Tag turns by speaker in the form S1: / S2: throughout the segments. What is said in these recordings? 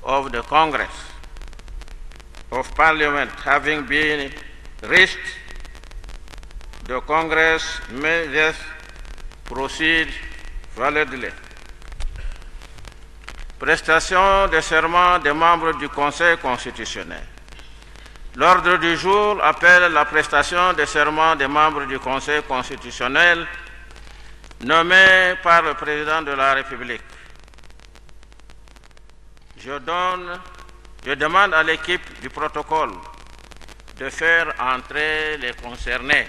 S1: of the Congress of Parliament having been reached, the Congress may thus proceed validly. Prestation des serments des membres du Conseil constitutionnel. L'ordre du jour appelle la prestation des serments des membres du Conseil constitutionnel nommés par le Président de la République. Je demande à l'équipe du protocole de faire entrer les concernés.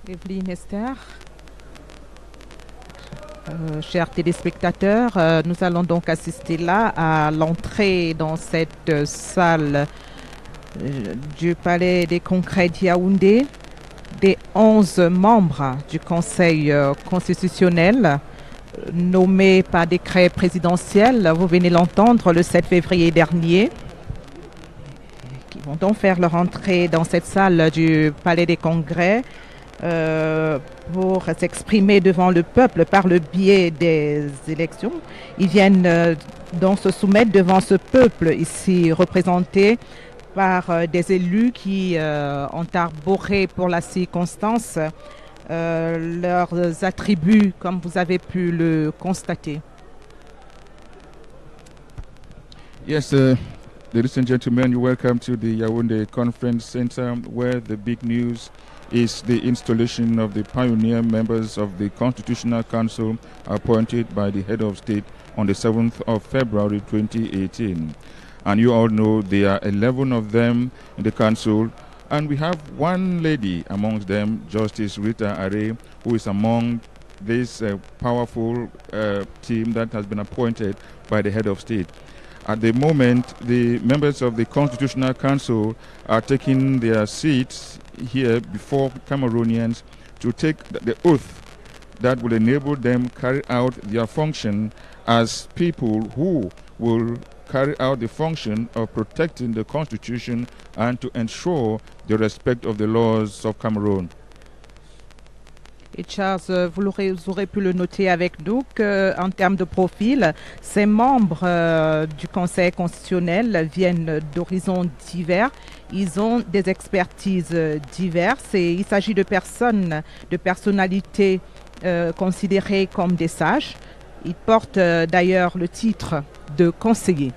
S2: Evelyne Esther. Chers téléspectateurs, nous allons donc assister là à l'entrée dans cette salle du Palais des Congrès de Yaoundé des 11 membres du Conseil constitutionnel nommés par décret présidentiel, vous venez l'entendre, le 7 février dernier, qui vont donc faire leur entrée dans cette salle du Palais des Congrès pour s'exprimer devant le peuple par le biais des élections. Ils viennent donc se soumettre devant ce peuple ici représenté par des élus qui ont arboré pour la circonstance leurs attributs, comme vous avez pu le constater.
S3: Yes, ladies and gentlemen, you're welcome to the Yaoundé Conference Center, where the big news is the installation of the pioneer members of the Constitutional Council appointed by the head of state on the 7th of February 2018. And you all know there are 11 of them in the council, and we have one lady amongst them, Justice Rita Are, who is among this powerful team that has been appointed by the head of state. At the moment, the members of the Constitutional Council are taking their seats here before Cameroonians to take the oath that will enable them carry out their function as people who will carry out the function of protecting the Constitution and to ensure the respect of the laws of Cameroon.
S2: Et Charles, vous aurez pu le noter avec nous qu'en termes de profil, ces membres du Conseil constitutionnel viennent d'horizons divers. Ils ont des expertises diverses et il s'agit de personnes, de personnalités considérées comme des sages. Ils portent d'ailleurs le titre de conseiller.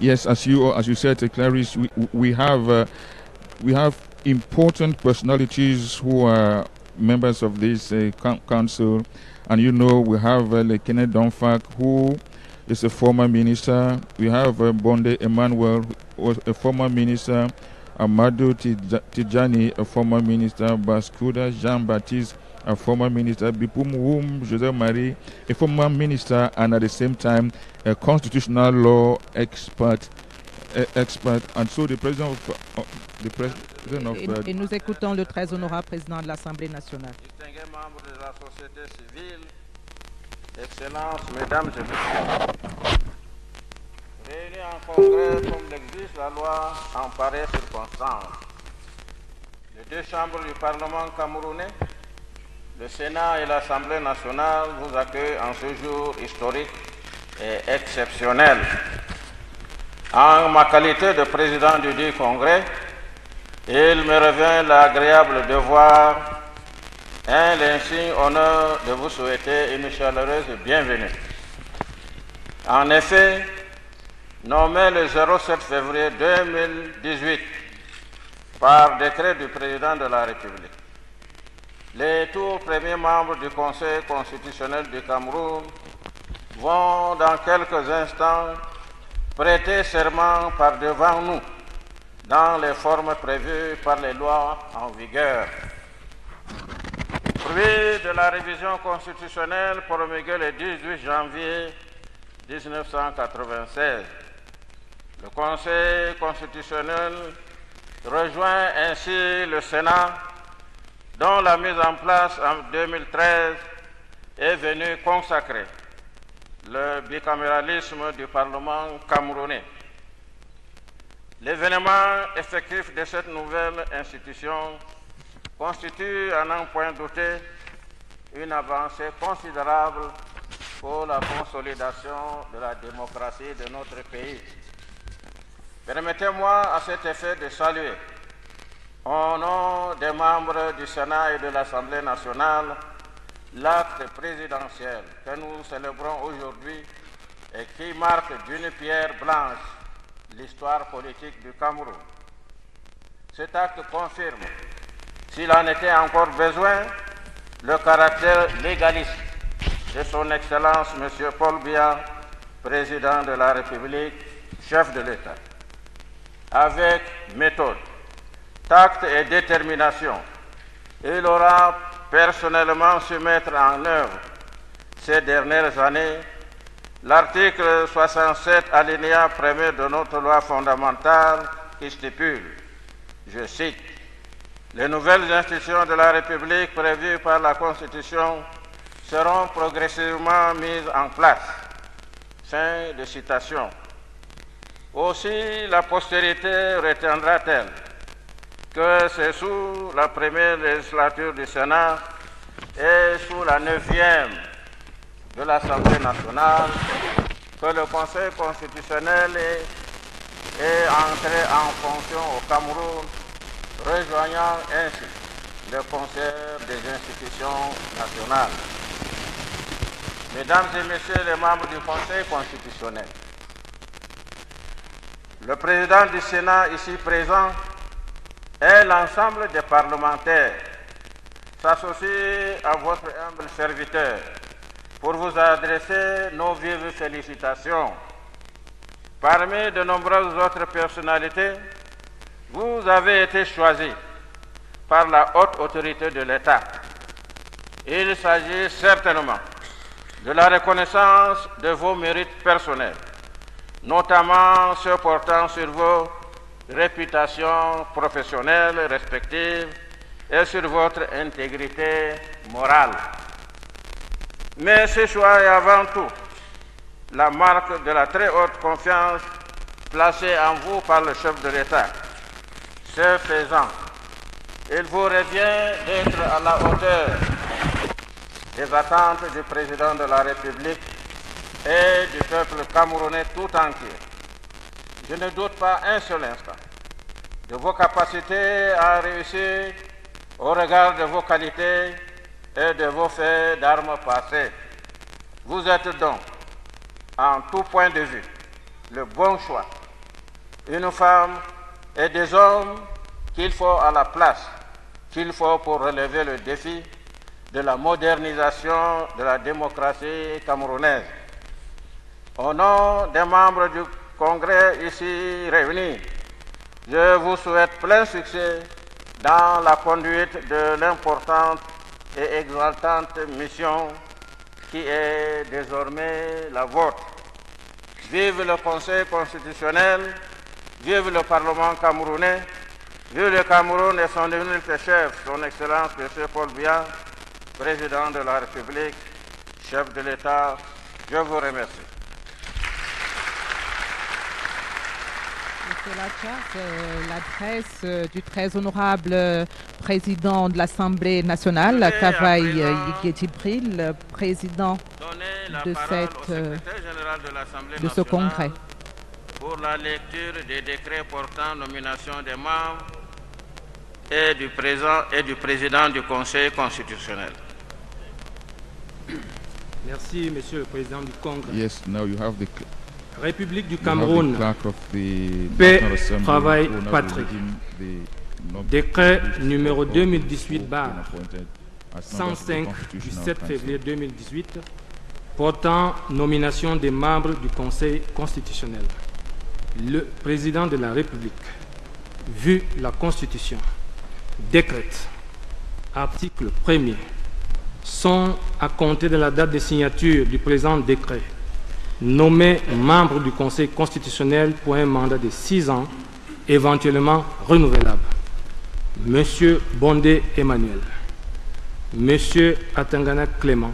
S3: Yes, as you said, Clarice, we have important personalities who are members of this council, and you know we have Kenneth Donfak, who is a former minister. We have Bonde Emmanuel, who was a former minister. Amadou Tijani, a former minister. Baskuda Jean-Baptiste, a former minister. Bipum José Marie, a former minister, and at the same time a constitutional law expert. And so the president of
S2: et nous écoutons le très honorable président de l'Assemblée nationale.
S1: Distingués membres de la société civile, Excellences, Mesdames et Messieurs, réunis en congrès comme l'exige la loi en pareille circonstance, les deux chambres du Parlement camerounais, le Sénat et l'Assemblée nationale vous accueillent en ce jour historique et exceptionnel. En ma qualité de président du dit congrès, il me revient l'agréable devoir et l'insigne honneur de vous souhaiter une chaleureuse bienvenue. En effet, nommé le 07 février 2018 par décret du président de la République, les tout premiers membres du Conseil constitutionnel du Cameroun vont dans quelques instants prêter serment par devant nous dans les formes prévues par les lois en vigueur. Fruit de la révision constitutionnelle promulguée le 18 janvier 1996, le Conseil constitutionnel rejoint ainsi le Sénat, dont la mise en place en 2013 est venue consacrer le bicaméralisme du Parlement camerounais. L'événement effectif de cette nouvelle institution constitue, à n'en point douter, une avancée considérable pour la consolidation de la démocratie de notre pays. Permettez-moi à cet effet de saluer, au nom des membres du Sénat et de l'Assemblée nationale, l'acte présidentiel que nous célébrons aujourd'hui et qui marque d'une pierre blanche l'histoire politique du Cameroun. Cet acte confirme, s'il en était encore besoin, le caractère légaliste de son Excellence M. Paul Biya, président de la République, chef de l'État. Avec méthode, tact et détermination, il aura personnellement su mettre en œuvre ces dernières années l'article 67 alinéa 1er de notre loi fondamentale qui stipule, je cite, « Les nouvelles institutions de la République prévues par la Constitution seront progressivement mises en place. » Fin de citation. Aussi, la postérité retiendra-t-elle que c'est sous la première législature du Sénat et sous la 9e de l'Assemblée nationale que le Conseil constitutionnel est entré en fonction au Cameroun, rejoignant ainsi le concert des institutions nationales. Mesdames et Messieurs les membres du Conseil constitutionnel, le président du Sénat ici présent et l'ensemble des parlementaires s'associent à votre humble serviteur pour vous adresser nos vives félicitations. Parmi de nombreuses autres personnalités, vous avez été choisi par la haute autorité de l'État. Il s'agit certainement de la reconnaissance de vos mérites personnels, notamment ceux portant sur vos réputations professionnelles respectives et sur votre intégrité morale. Mais ce choix est avant tout la marque de la très haute confiance placée en vous par le chef de l'État. Ce faisant, il vous revient d'être à la hauteur des attentes du président de la République et du peuple camerounais tout entier. Je ne doute pas un seul instant de vos capacités à réussir au regard de vos qualités et de vos faits d'armes passées. Vous êtes donc, en tout point de vue, le bon choix. Une femme et des hommes qu'il faut à la place, qu'il faut pour relever le défi de la modernisation de la démocratie camerounaise. Au nom des membres du Congrès ici réunis, je vous souhaite plein succès dans la conduite de l'importante et exaltante mission qui est désormais la vôtre. Vive le Conseil constitutionnel, vive le Parlement camerounais, vive le Cameroun et son unique chef, son Excellence M. Paul Biya, Président de la République, chef de l'État. Je vous remercie.
S2: Monsieur Lacha, c'est l'adresse du très honorable président de l'Assemblée nationale, Kavaï Yigué-Djibril, président de ce congrès.
S1: Pour la lecture des décrets portant nomination des membres et du président du Conseil constitutionnel.
S4: Merci, Monsieur le Président du Congrès.
S3: Yes, now you have the
S4: République du Cameroun,
S3: paix,
S4: travail, patrie. Décret numéro 2018-105 du 7 février 2018 portant nomination des membres du Conseil constitutionnel. Le Président de la République vu la Constitution, décrète, article 1er, sont, à compter de la date de signature du présent décret, nommés membres du Conseil constitutionnel pour un mandat de 6 ans, éventuellement renouvelable. Monsieur Bondé Emmanuel, Monsieur Atangana Clément,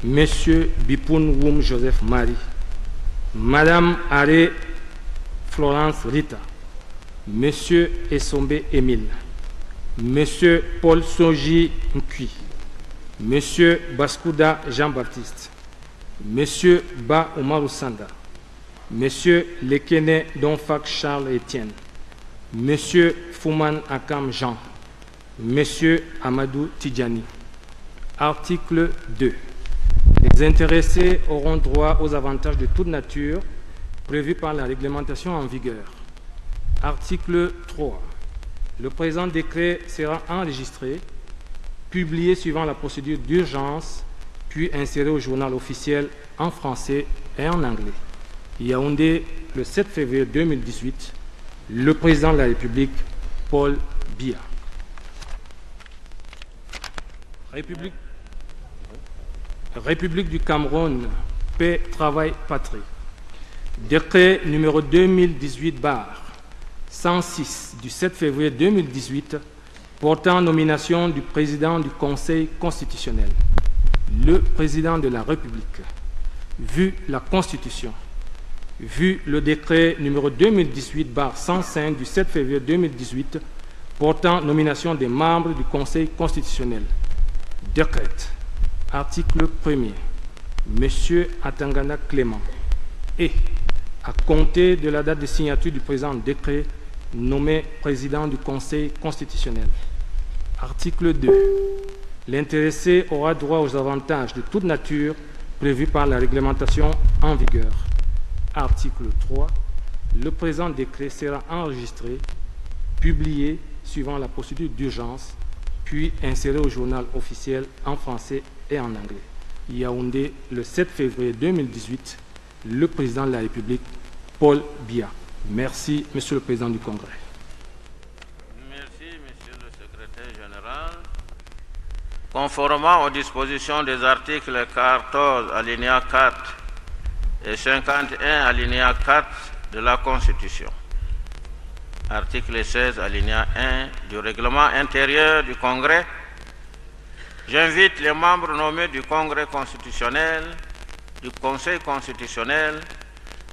S4: Monsieur Bipoun Woum Joseph Marie, Madame Aré Florence Rita, Monsieur Essombe Émile, Monsieur Paul Soji Nkui, Monsieur Baskouda Jean-Baptiste, Monsieur Ba Omarou Sanda, Monsieur Lekene Donfak Charles Etienne, Monsieur Fouman Akam Jean, Monsieur Amadou Tidjani. Article 2. Les intéressés auront droit aux avantages de toute nature prévus par la réglementation en vigueur. Article 3. Le présent décret sera enregistré, publié suivant la procédure d'urgence, puis inséré au journal officiel en français et en anglais. Yaoundé, le 7 février 2018, le président de la République, Paul Biya. République du Cameroun, paix, travail, patrie. Décret numéro 2018-106 du 7 février 2018 portant nomination du président du Conseil constitutionnel. Le président de la République, vu la Constitution, vu le décret numéro 2018-105 du 7 février 2018 portant nomination des membres du Conseil constitutionnel. Décrète. Article 1er. Monsieur Atangana Clément est, à compter de la date de signature du présent décret, nommé président du Conseil constitutionnel. Article 2. L'intéressé aura droit aux avantages de toute nature prévus par la réglementation en vigueur. Article 3. Le présent décret sera enregistré, publié suivant la procédure d'urgence, puis inséré au journal officiel en français et en anglais. Yaoundé, le 7 février 2018, le président de la République, Paul Biya. Merci, Monsieur le Président du Congrès.
S1: Merci, Monsieur le Secrétaire général. Conformément aux dispositions des articles 14, alinéa 4 et 51, alinéa 4 de la Constitution, article 16, alinéa 1 du règlement intérieur du Congrès, j'invite les membres nommés du Congrès constitutionnel, du Conseil constitutionnel,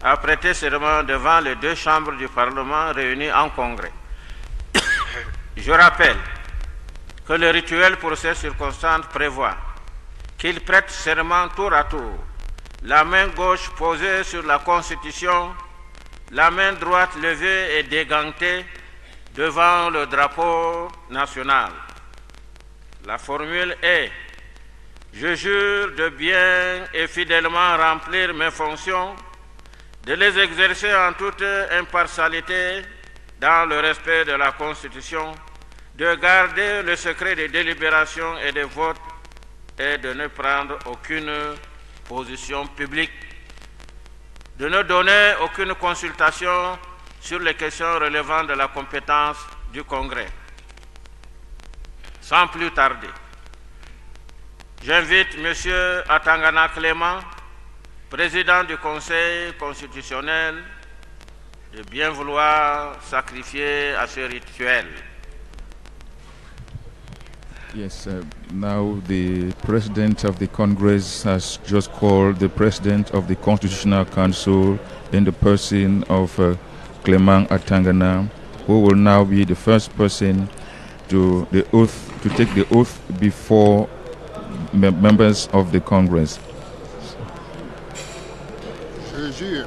S1: à prêter serment devant les 2 chambres du Parlement réunies en Congrès. Je rappelle que le rituel pour ces circonstances prévoit qu'ils prêtent serment tour à tour, la main gauche posée sur la Constitution, la main droite levée et dégantée devant le drapeau national. La formule est « Je jure de bien et fidèlement remplir mes fonctions, de les exercer en toute impartialité dans le respect de la Constitution, de garder le secret des délibérations et des votes et de ne prendre aucune position publique, de ne donner aucune consultation sur les questions relevant de la compétence du Congrès. » Sans plus tarder, j'invite M. Atangana Clément, président du Conseil constitutionnel, de bien vouloir sacrifier à ce rituel.
S3: Yes, now the President of the Congress has just called the President of the Constitutional Council in the person of Clément Atangana, who will now be the first person to take the oath before members of the Congress.
S5: Je jure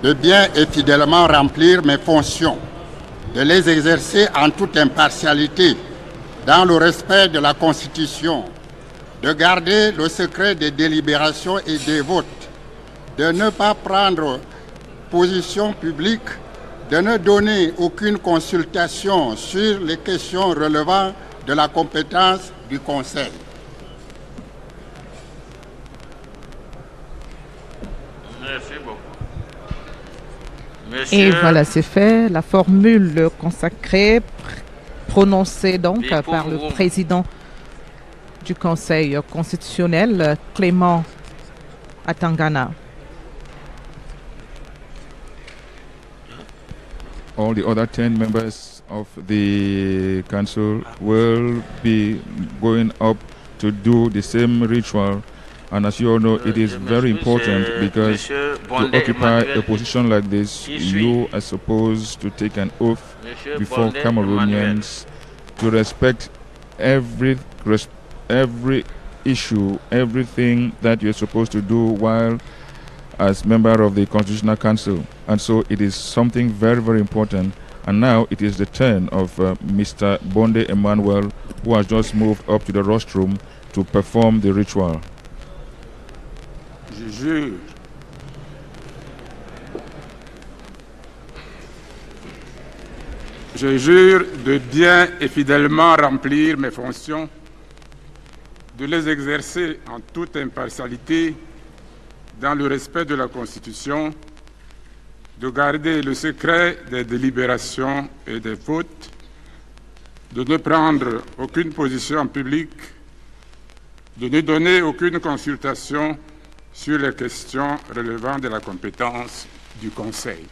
S5: de bien et fidèlement remplir mes fonctions, de les exercer en toute impartialité, dans le respect de la Constitution, de garder le secret des délibérations et des votes, de ne pas prendre position publique, de ne donner aucune consultation sur les questions relevant de la compétence du Conseil.
S1: Merci beaucoup.
S2: Et voilà, c'est fait. La formule consacrée, prononcée donc par le président du Conseil constitutionnel, Clément Atangana.
S3: All the other 10 members of the council will be going up to do the same ritual. And as you all know, it is very important because to occupy a position like this, you are supposed to take an oath before Cameroonians to respect every issue, everything that you're supposed to do while as member of the Constitutional Council. And so it is something very, very important. And now it is the turn of Mr. Bonde Emmanuel, who has just moved up to the rostrum to perform the ritual.
S6: Je jure Je jure de bien et fidèlement remplir mes fonctions, de les exercer en toute impartialité, dans le respect de la Constitution, de garder le secret des délibérations et des votes, de ne prendre aucune position publique, de ne donner aucune consultation sur les questions relevant de la compétence du Conseil.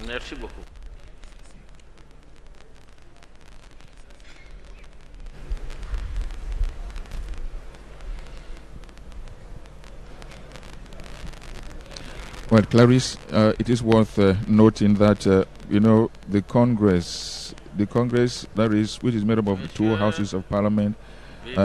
S1: Merci beaucoup.
S3: Well, Clarice, it is worth noting that the Congress, that is, which is made up of the two houses of Parliament,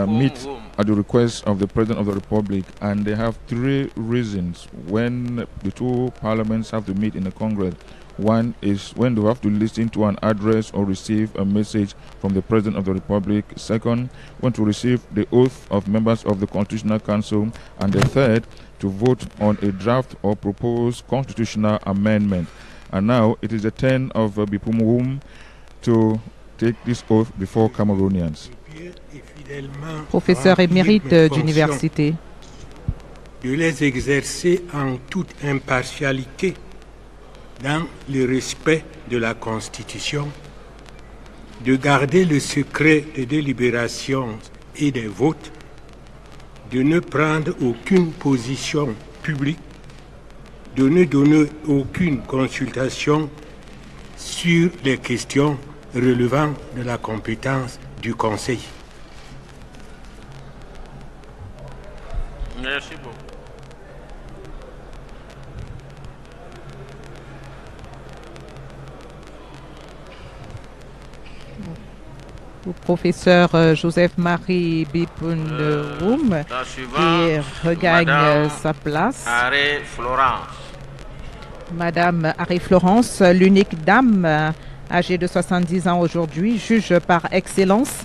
S3: meet at the request of the President of the Republic, and they have three reasons when the two parliaments have to meet in the Congress. One is when they have to listen to an address or receive a message from the President of the Republic. Second, when to receive the oath of members of the Constitutional Council. And the third, to vote on a draft or proposed constitutional amendment. And now it is the turn of Bipumwum to take this oath before Cameroonians.
S2: Professeur émérite d'université.
S7: De les exercer en toute impartialité dans le respect de la Constitution, de garder le secret des délibérations et des votes, de ne prendre aucune position publique, de ne donner aucune consultation sur les questions relevant de la compétence du Conseil.
S1: Merci beaucoup.
S2: Au professeur Joseph-Marie Bipumwum qui regagne sa place.
S1: Arrêt Florence.
S2: Madame Harry Florence, l'unique dame âgée de 70 ans aujourd'hui, juge par excellence,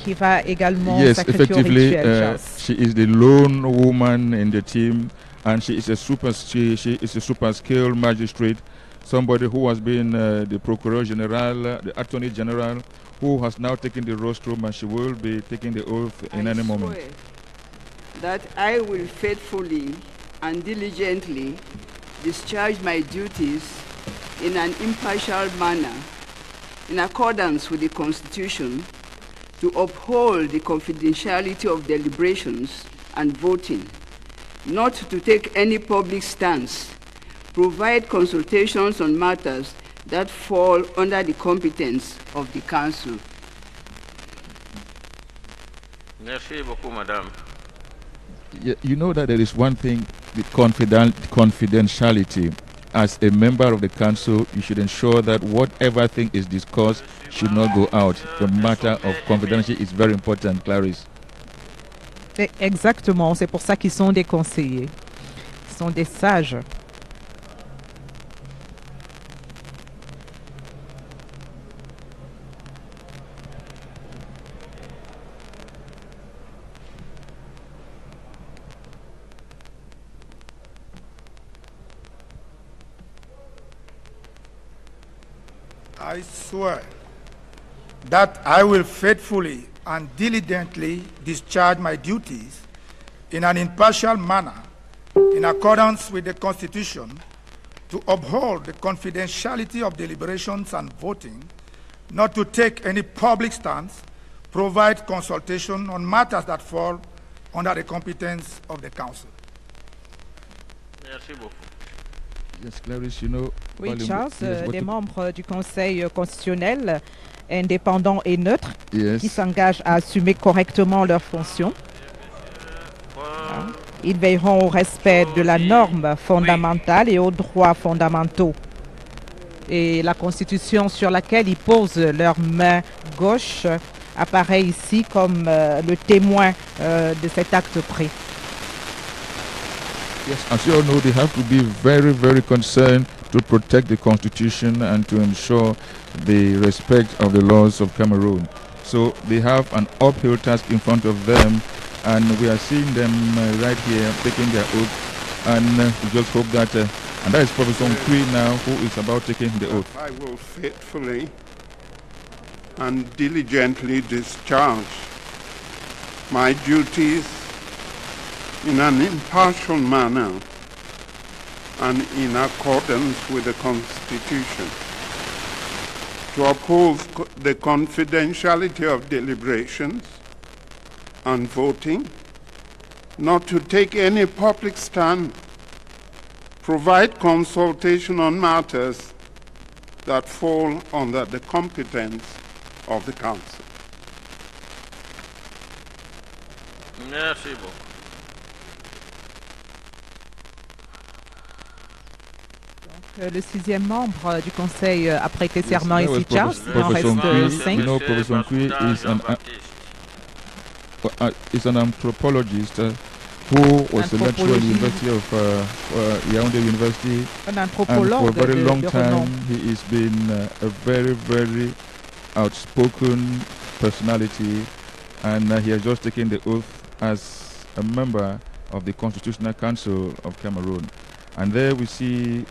S2: qui va également sacrifier au rituel.
S3: She is the lone woman in the team, and she is a super skilled magistrate, somebody who has been the Procureur General, the Attorney General, who has now taken the rostrum, and she will be taking the oath in any moment.
S8: That I will faithfully and diligently discharge my duties in an impartial manner, in accordance with the Constitution, to uphold the confidentiality of deliberations and voting, not to take any public stance, provide consultations on matters that fall under the competence of the Council.
S1: Merci beaucoup, Madame.
S3: You know that there is one thing, the confidentiality. As a member of the Council, you should ensure that whatever thing is discussed should not go out. The matter of confidentiality is very important, Clarice.
S2: Exactement, c'est pour ça qu'ils sont des conseillers. Ils sont des sages.
S9: I swear that I will faithfully and diligently discharge my duties in an impartial manner in accordance with the Constitution, to uphold the confidentiality of deliberations and voting, not to take any public stance, provide consultation on matters that fall under the competence of the Council.
S1: Merci beaucoup.
S3: Yes, Clarice, you know.
S2: Oui, Charles, des membres du Conseil constitutionnel indépendants et neutres qui s'engagent à assumer correctement leurs fonctions. Ils veilleront au respect de la norme fondamentale et aux droits fondamentaux. Et la Constitution sur laquelle ils posent leur main gauche apparaît ici comme le témoin de cet acte pris.
S3: Yes, as you all know, they have to be very, very concerned to protect the Constitution and to ensure the respect of the laws of Cameroon. So they have an uphill task in front of them, and we are seeing them right here taking their oath, and we just hope that, and that is Professor Nkui now, who is about taking the oath.
S10: I will faithfully and diligently discharge my duties in an impartial manner and in accordance with the Constitution, to uphold the confidentiality of deliberations and voting, not to take any public stand, provide consultation on matters that fall under the competence of the Council.
S1: Merci beaucoup.
S2: Le sixième membre du Conseil a prêté serment ici, Charles. Il en reste 5.
S3: You know, Professor Nkui is an anthropologist who was a lecturer at the University of Yaoundé University. And for a very long time, he has been a very, very outspoken personality, and he has just taken the oath as a member of the Constitutional Council of Cameroon. And there we see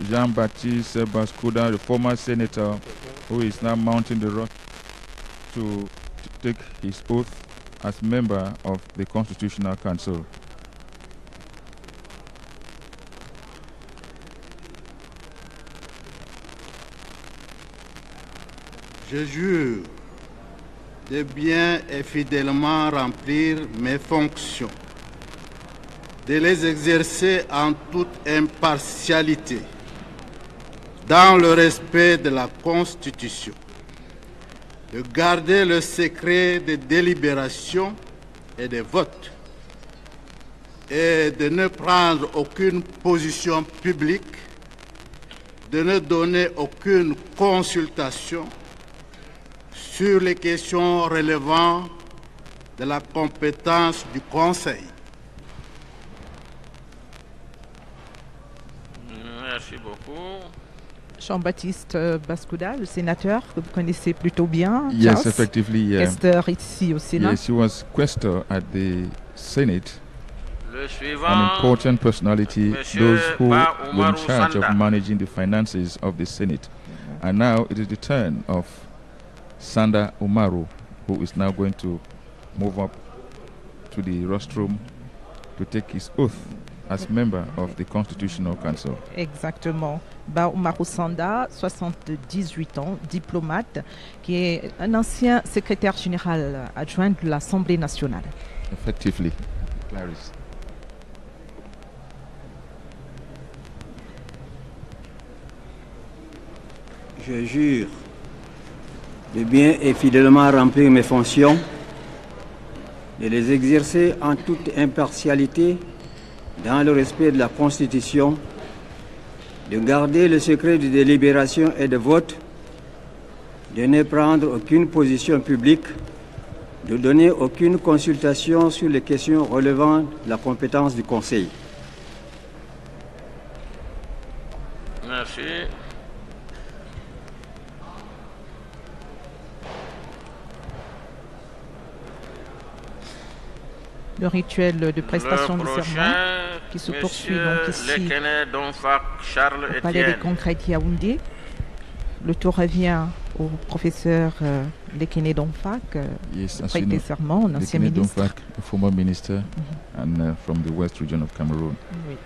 S3: Jean-Baptiste Bascouda, the former senator, who is now mounting the rock to take his oath as member of the Constitutional Council.
S11: Je jure de bien et fidèlement remplir mes fonctions, de les exercer en toute impartialité, dans le respect de la Constitution, de garder le secret des délibérations et des votes, et de ne prendre aucune position publique, de ne donner aucune consultation sur les questions relevant de la compétence du Conseil.
S1: Merci beaucoup.
S2: Jean-Baptiste Bascouda, le sénateur que vous connaissez plutôt bien.
S3: Yes,
S2: Charles,
S3: effectively, yeah.
S2: questeur ici au Sénat.
S3: Yes, he was questor at the Senate.
S1: Le suivant,
S3: an important personality, those who
S1: Ba
S3: were in
S1: Umaru
S3: charge
S1: Sanda.
S3: of managing the finances of the Senate. And now it is the turn of Sanda Umaru, who is now going to move up to the rostrum to take his oath as member of the Constitutional Council.
S2: Exactement. Ba Umaru Sanda, 78 ans, diplomate, qui est un ancien secrétaire général adjoint de l'Assemblée nationale.
S3: Effectively, Clarice.
S12: Je jure de bien et fidèlement remplir mes fonctions, de les exercer en toute impartialité, dans le respect de la Constitution, de garder le secret de délibération et de vote, de ne prendre aucune position publique, de donner aucune consultation sur les questions relevant de la compétence du Conseil.
S1: Merci.
S2: Le rituel de prestation de serment qui se poursuit donc ici au Palais des Congrès de Yaoundé. le tour revient au professeur Lekene Domfak,
S3: Yes, as you
S2: prêter
S3: know,
S2: serment, un ancien
S3: Lekene
S2: ministre.
S3: Domfak, a former minister and from the West region of Cameroon.
S2: Oui.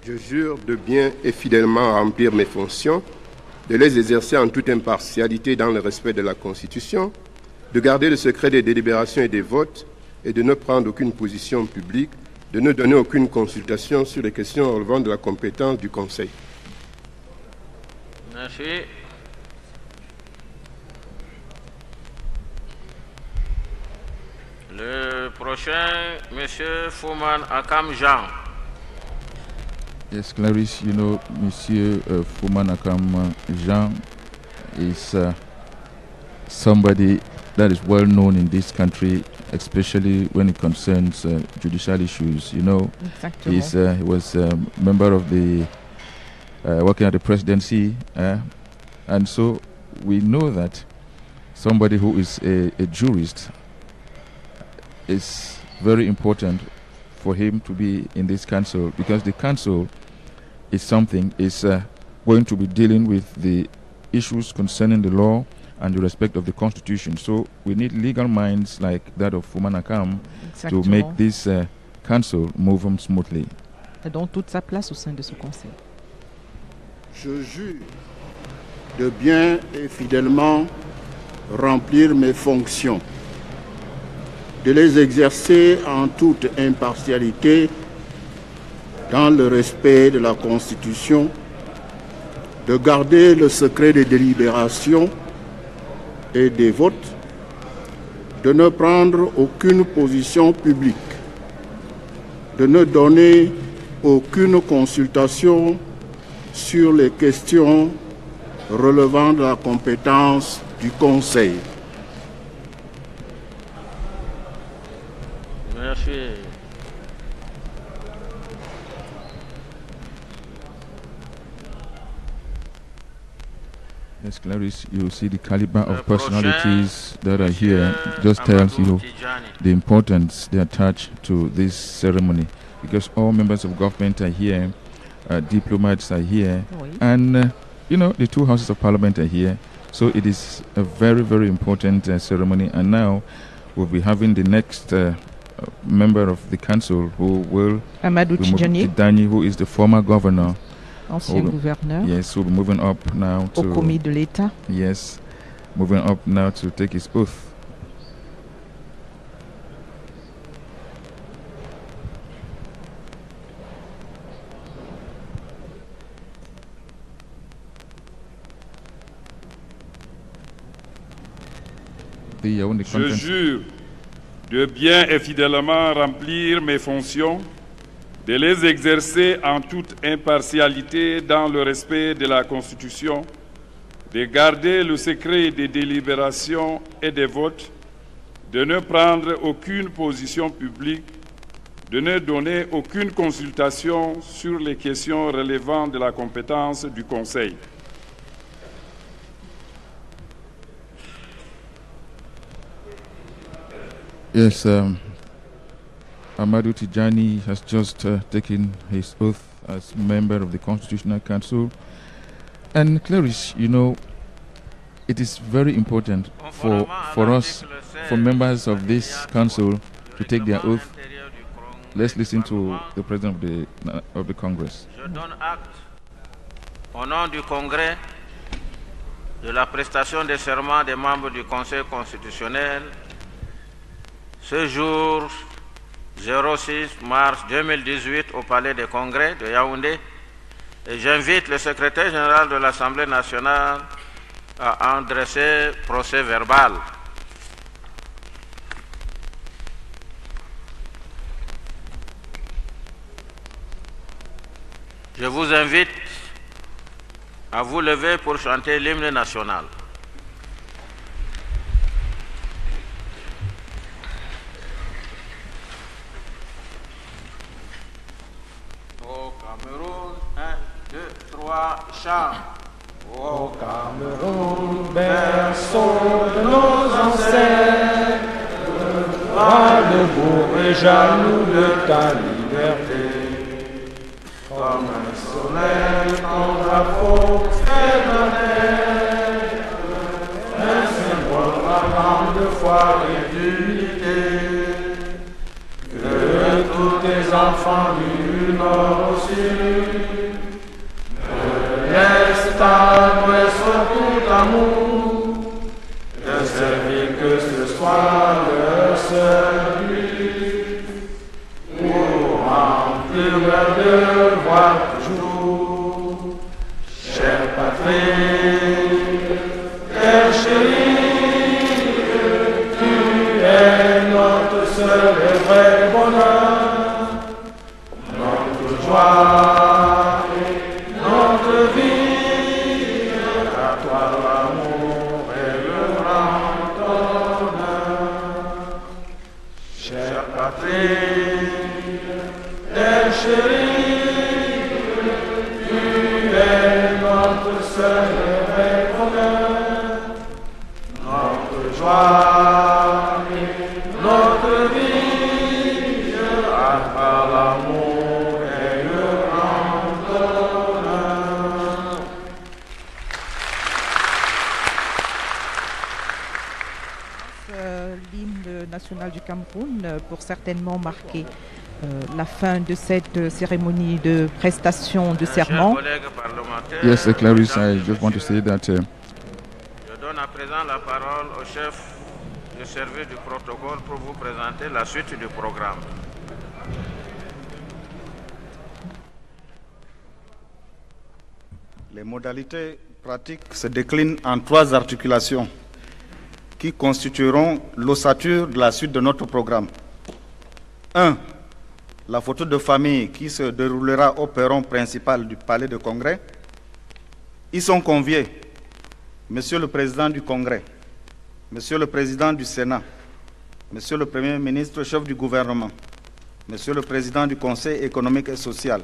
S13: Je jure de bien et fidèlement remplir mes fonctions, de les exercer en toute impartialité dans le respect de la Constitution, de garder le secret des délibérations et des votes et de ne prendre aucune position publique, de ne donner aucune consultation sur les questions relevant de la compétence du Conseil.
S1: Merci. Le prochain, Monsieur Fouman Akam Jean.
S3: Yes, Clarisse, you know, Monsieur Fouman Akam Jean is somebody that is well known in this country, especially when it concerns judicial issues. You know, he was a member of the working at the presidency, and so we know that somebody who is a jurist is very important for him to be in this council, because the council is going to be dealing with the issues concerning the law and the respect of the Constitution. So we need legal minds like that of Fouman Akam to make this council move on smoothly.
S2: Et donc toute sa place au sein de ce conseil.
S11: Je jure de bien et fidèlement remplir mes fonctions, de les exercer en toute impartialité dans le respect de la Constitution, de garder le secret des délibérations et des votes, de ne prendre aucune position publique, de ne donner aucune consultation sur les questions relevant de la compétence du Conseil.
S1: Merci.
S3: Yes, Clarisse, you see the caliber of personalities that are here. Just tells you the importance they attach to this ceremony, because all members of government are here, diplomats are here, and you know, the two houses of parliament are here. So it is a very, very important ceremony. And now we'll be having the next member of the council, who will
S2: Amadou
S3: Tidjani, who is the former governor.
S2: Ancien gouverneur.
S3: Yes, we'll be moving up now to
S2: au commis de l'État.
S3: Yes, moving up now to take his oath.
S6: Je jure de bien et fidèlement remplir mes fonctions, de les exercer en toute impartialité dans le respect de la Constitution, de garder le secret des délibérations et des votes, de ne prendre aucune position publique, de ne donner aucune consultation sur les questions relevant de la compétence du Conseil.
S3: Yes, Amadou Tidjani has just taken his oath as member of the Constitutional Council. And Clarisse, you know, it is very important for us, for members of this council, to take their oath. Let's listen to the President of the Congress.
S1: Je donne acte au nom du Congrès de la prestation des serments des membres du Conseil constitutionnel ce jour 06 mars 2018 au Palais des Congrès de Yaoundé, et j'invite le secrétaire général de l'Assemblée nationale à en dresser procès verbal. Je vous invite à vous lever pour chanter l'hymne national. Au Cameroun, 1, 2, 3, chant.
S4: Au Cameroun, berceau de nos ancêtres, bras debout et jaloux de ta liberté. Comme un soleil, ton drapeau fait naître, un symbole ardent de foi et d'unité. Que tous tes enfants du nord au sud, de l'est à l'ouest, tout amour, de servir que ce soit le seul but, pour remplir leur devoir toujours. Chère patrie, chère chérie, tu es notre seul et vrai bonheur, notre joie, notre vie, à toi l'amour et le grand honneur. Chère patrie, chère chérie, tu es notre seul et vrai bonheur, notre joie, notre vie, à toi l'amour et le grand honneur.
S2: L'hymne national du Cameroun pour certainement marquer la fin de cette cérémonie de prestation de serment.
S3: Yes, Clarisse, I just want to say that
S1: Je donne à présent la parole au chef du service du protocole pour vous présenter la suite du programme.
S14: Les modalités pratiques se déclinent en 3 articulations qui constitueront l'ossature de la suite de notre programme. 1. La photo de famille qui se déroulera au perron principal du Palais de Congrès. Y sont conviés Monsieur le Président du Congrès, Monsieur le Président du Sénat, Monsieur le Premier ministre, chef du gouvernement, Monsieur le Président du Conseil économique et social,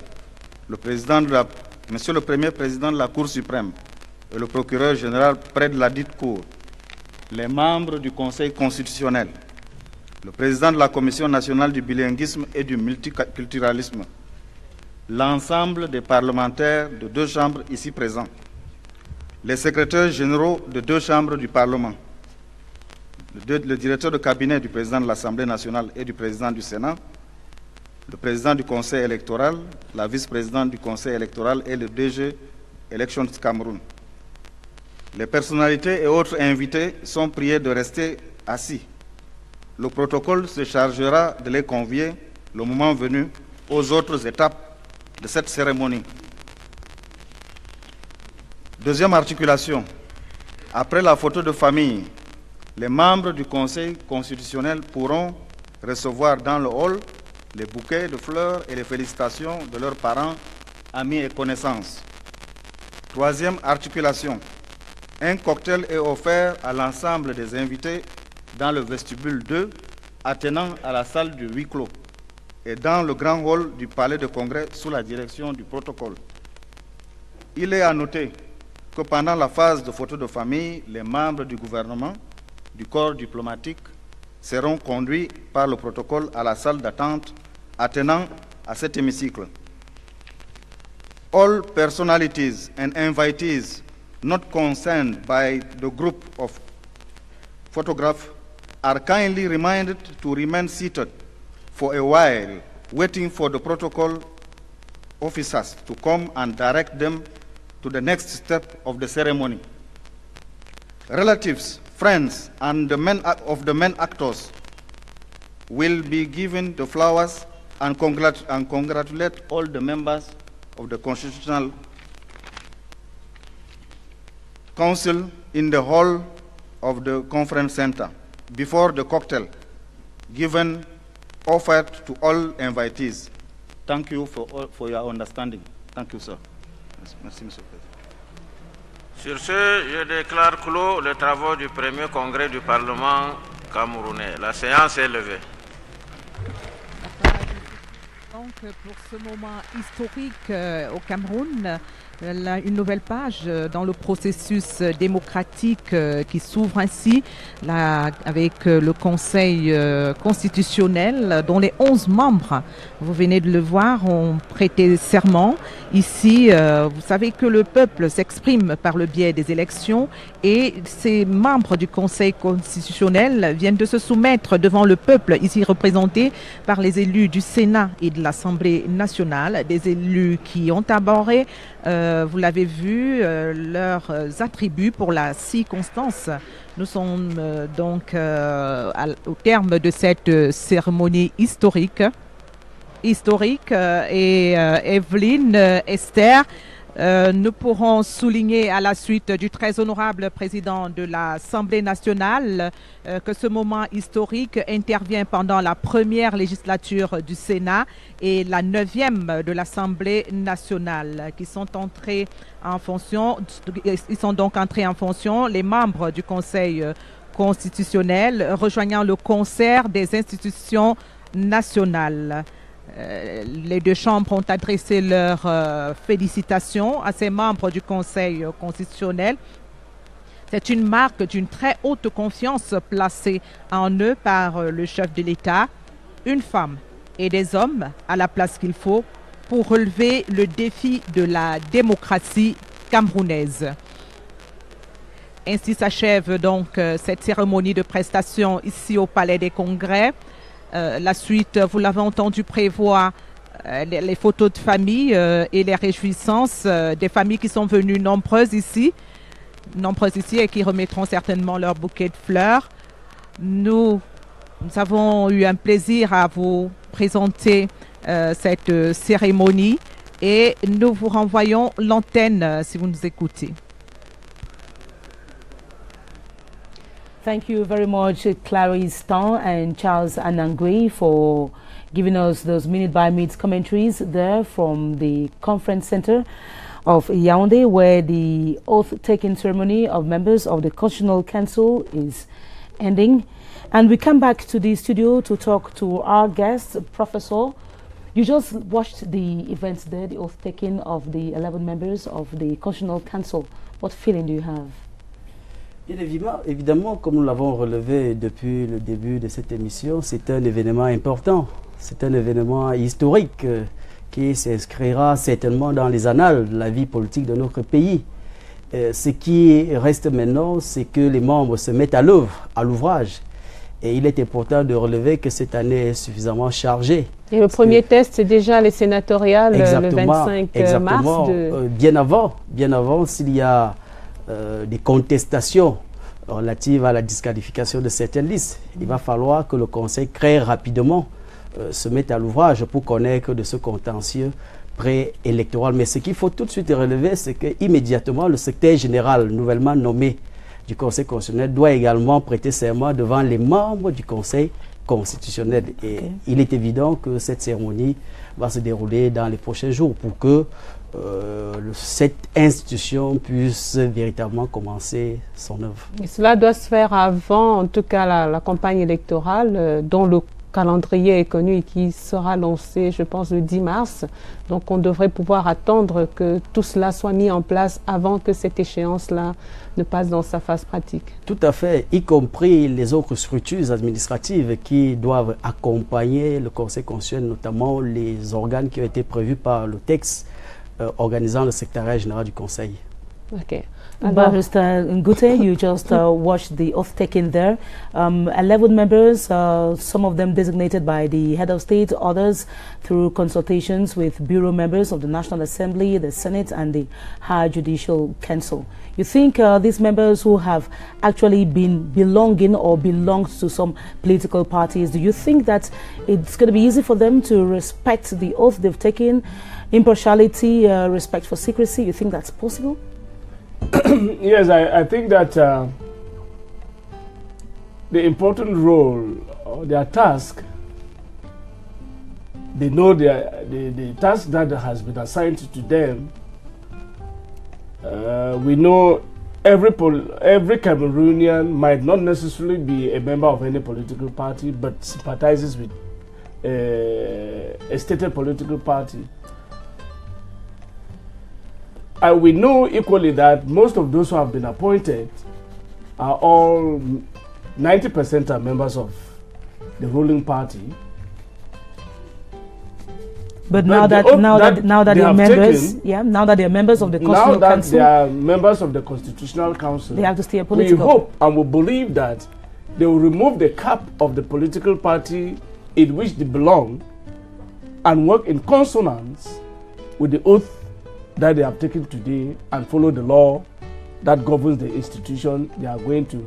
S14: Monsieur le Premier Président de la Cour suprême et le procureur général près de la dite Cour, les membres du Conseil constitutionnel, le président de la Commission nationale du bilinguisme et du multiculturalisme, l'ensemble des parlementaires de 2 chambres ici présents, les secrétaires généraux de 2 chambres du Parlement, le directeur de cabinet du président de l'Assemblée nationale et du président du Sénat, le président du Conseil électoral, la vice-présidente du Conseil électoral et le DG Elections Cameroun. Les personnalités et autres invités sont priés de rester assis. Le protocole se chargera de les convier, le moment venu, aux autres étapes de cette cérémonie. Deuxième articulation. Après la photo de famille, les membres du Conseil constitutionnel pourront recevoir dans le hall les bouquets de fleurs et les félicitations de leurs parents, amis et connaissances. Troisième articulation. Un cocktail est offert à l'ensemble des invités dans le vestibule 2 attenant à la salle du huis clos et dans le grand hall du Palais de Congrès sous la direction du protocole. Il est à noter que pendant la phase de photo de famille, les membres du gouvernement, du corps diplomatique, seront conduits par le protocole à la salle d'attente attenant à cet hémicycle. All personalities and invitees not concerned by the group of photographs are kindly reminded to remain seated for a while, waiting for the protocol officers to come and direct them to the next step of the ceremony. Relatives, friends, and the men actors will be given the flowers and congratulate all the members of the Constitutional Council in the hall of the conference center before the cocktail given offered to all invitees. Thank you for your understanding. Thank you, sir. Merci, Monsieur le Président.
S1: Sur ce, je déclare clos les travaux du premier congrès du Parlement camerounais. La séance est levée.
S2: Donc, pour ce moment historique au Cameroun, une nouvelle page dans le processus démocratique qui s'ouvre ainsi avec le Conseil constitutionnel dont les 11 membres, vous venez de le voir, ont prêté serment. Ici, vous savez que le peuple s'exprime par le biais des élections et ces membres du Conseil constitutionnel viennent de se soumettre devant le peuple, ici représenté par les élus du Sénat et de l'Assemblée nationale, des élus qui ont abordé, vous l'avez vu, leurs attributs pour la circonstance. Nous sommes donc au terme de cette cérémonie historique et Evelyne, Esther, nous pourrons souligner à la suite du très honorable président de l'Assemblée nationale que ce moment historique intervient pendant la première législature du Sénat et la 9e de l'Assemblée nationale qui sont entrés en fonction. Ils sont donc entrés en fonction, les membres du Conseil constitutionnel rejoignant le concert des institutions nationales. Les deux chambres ont adressé leurs félicitations à ces membres du Conseil constitutionnel. C'est une marque d'une très haute confiance placée en eux par le chef de l'État, une femme et des hommes à la place qu'il faut pour relever le défi de la démocratie camerounaise. Ainsi s'achève donc cette cérémonie de prestation ici au Palais des Congrès. La suite, vous l'avez entendu, prévoit les photos de famille et les réjouissances des familles qui sont venues nombreuses ici et qui remettront certainement leur bouquet de fleurs. Nous avons eu un plaisir à vous présenter cette cérémonie et nous vous renvoyons l'antenne si vous nous écoutez.
S15: Thank you very much, Clarice Tong and Charles Anangwe, for giving us those minute-by-minute commentaries there from the conference center of Yaoundé, where the oath-taking ceremony of members of the Constitutional Council is ending. And we come back to the studio to talk to our guest, Professor. You just watched the events there, the oath-taking of the 11 members of the Constitutional Council. What feeling do you have?
S16: Bien évidemment, comme nous l'avons relevé depuis le début de cette émission, c'est un événement important, c'est un événement historique qui s'inscrira certainement dans les annales de la vie politique de notre pays. Ce qui reste maintenant, c'est que les membres se mettent à l'œuvre, à l'ouvrage. Et il est important de relever que cette année est suffisamment chargée.
S15: Et le premier test, c'est déjà les sénatoriales le 25 mars.
S16: Bien avant, s'il y a des contestations relatives à la disqualification de certaines listes. Il va falloir que le Conseil très rapidement se mette à l'ouvrage pour connaître de ce contentieux préélectoral. Mais ce qu'il faut tout de suite relever, c'est qu'immédiatement, le secrétaire général nouvellement nommé du Conseil constitutionnel doit également prêter serment devant les membres du Conseil constitutionnel. Et il est évident que cette cérémonie va se dérouler dans les prochains jours pour que cette institution puisse véritablement commencer son œuvre.
S15: Et cela doit se faire avant, en tout cas, la campagne électorale, dont le calendrier est connu et qui sera lancé, je pense, le 10 mars. Donc, on devrait pouvoir attendre que tout cela soit mis en place avant que cette échéance-là ne passe dans sa phase pratique.
S16: Tout à fait, y compris les autres structures administratives qui doivent accompagner le Conseil constitutionnel, notamment les organes qui ont été prévus par le texte organisant le secrétariat général du Conseil.
S15: Okay.
S17: Barrister Ngute, you just watched the oath-taking there. 11 members, some of them designated by the head of state, others through consultations with bureau members of the National Assembly, the Senate, and the High Judicial Council. You think these members who have actually been belonging or belonged to some political parties, do you think that it's going to be easy for them to respect the oath they've taken, impartiality, respect for secrecy? You think that's possible?
S18: Yes, I think that the important role, or their task, they know the task that has been assigned to them. We know every Cameroonian might not necessarily be a member of any political party, but sympathizes with a stated political party, we know equally that most of those who have been appointed are all 90% are members of the ruling party.
S15: But now that they are members, now that they are members of the Constitutional Council,
S18: they are members of the Constitutional Council,
S15: they have to stay political.
S18: We hope and we believe that they will remove the cap of the political party in which they belong and work in consonance with the oath that they have taken today and follow the law that governs the institution they are going to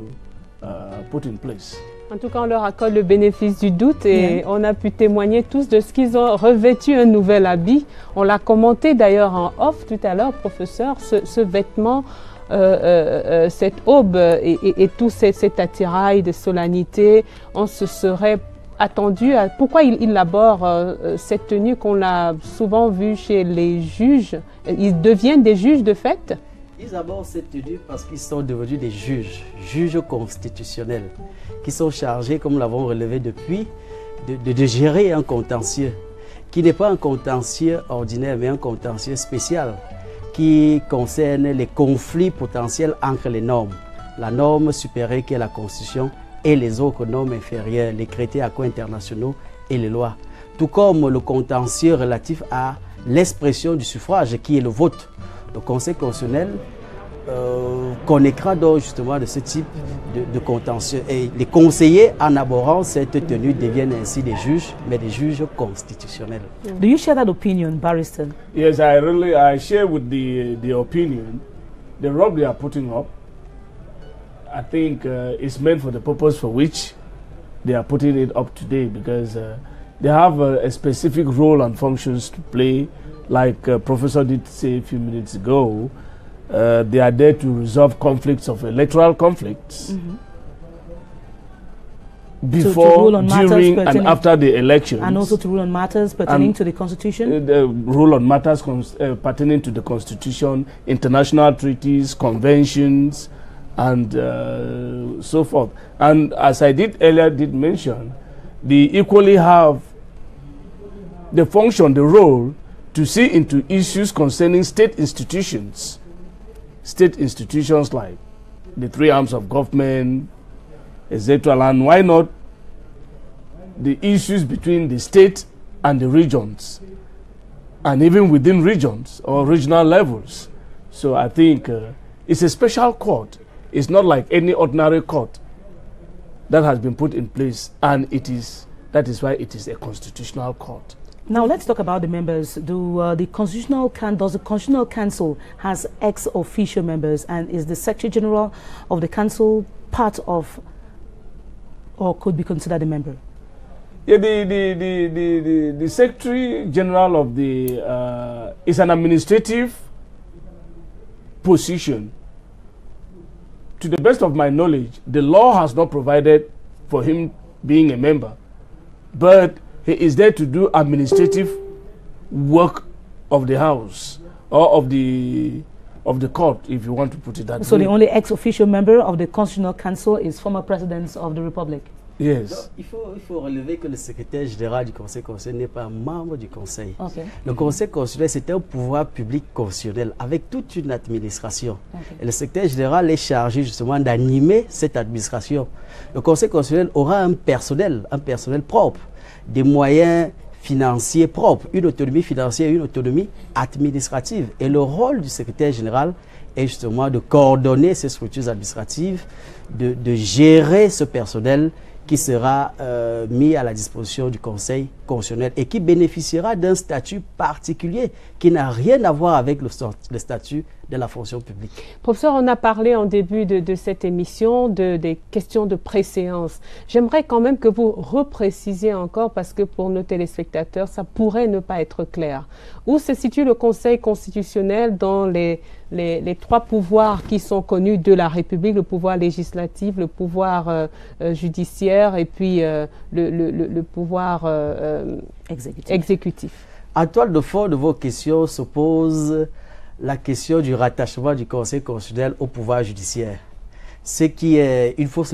S18: put in place.
S19: En tout cas, on leur accorde le bénéfice du doute et on a pu témoigner tous de ce qu'ils ont revêtu un nouvel habit. On l'a commenté d'ailleurs en off tout à l'heure, professeur, ce vêtement, cette aube et tout cet attirail de solennité, on se serait attendu à... Pourquoi ils abordent cette tenue qu'on a souvent vue chez les juges? Ils deviennent des juges de fait?
S16: Ils abordent cette tenue parce qu'ils sont devenus des juges constitutionnels, qui sont chargés, comme nous l'avons relevé depuis, de gérer un contentieux, qui n'est pas un contentieux ordinaire, mais un contentieux spécial, qui concerne les conflits potentiels entre les normes, la norme supérieure qui est la Constitution et les autres normes inférieures, les traités accords internationaux et les lois, tout comme le contentieux relatif à l'expression du suffrage, qui est le vote. Le Conseil constitutionnel connaîtra donc justement de ce type de contentieux. Et les conseillers, en abordant cette tenue, deviennent ainsi des juges, mais des juges constitutionnels.
S15: Do you share that opinion, Barrister?
S18: Yes, I share with the opinion. The robe they are putting up, I think it's meant for the purpose for which they are putting it up today, because they have a specific role and functions to play. Like Professor did say a few minutes ago, they are there to resolve conflicts of electoral conflicts before, during and after the elections.
S15: And also to rule on matters pertaining to the Constitution?
S18: Rule on matters pertaining to the Constitution, international treaties, conventions, and so forth. And as I earlier did mention, they equally have the function, the role, to see into issues concerning state institutions like the three arms of government, etc. And why not the issues between the state and the regions, and even within regions or regional levels. So I think it's a special court. It's not like any ordinary court that has been put in place, and that is why it is a constitutional court.
S15: Now let's talk about the members. Does the Constitutional Council has ex-officio members, and is the Secretary General of the Council part of, or could be considered a member?
S18: Yeah, the Secretary General of the is an administrative position. To the best of my knowledge, the law has not provided for him being a member, but he is there to do administrative work of the House or of the court, if you want to put it that way.
S15: So the only ex-officio member of the Constitutional Council is former presidents of the Republic?
S18: Yes.
S16: Il faut relever que le secrétaire général du Conseil constitutionnel n'est pas un membre du Conseil.
S15: Okay.
S16: Le Conseil constitutionnel, c'est un pouvoir public constitutionnel avec toute une administration.
S15: Okay.
S16: Et le secrétaire général est chargé justement d'animer cette administration. Le Conseil constitutionnel aura un personnel propre, des moyens financiers propres, une autonomie financière et une autonomie administrative. Et le rôle du secrétaire général est justement de coordonner ces structures administratives, de gérer ce personnel qui sera mis à la disposition du Conseil constitutionnel et qui bénéficiera d'un statut particulier qui n'a rien à voir avec le statut de la fonction publique.
S19: Professeur, on a parlé en début de cette émission des questions de préséance. J'aimerais quand même que vous reprécisiez encore, parce que pour nos téléspectateurs, ça pourrait ne pas être clair. Où se situe le Conseil constitutionnel dans les trois pouvoirs qui sont connus de la République, le pouvoir législatif, le pouvoir judiciaire et puis le pouvoir exécutif.
S16: En toile de fond de vos questions se pose la question du rattachement du Conseil constitutionnel au pouvoir judiciaire. Ce qui est une fausse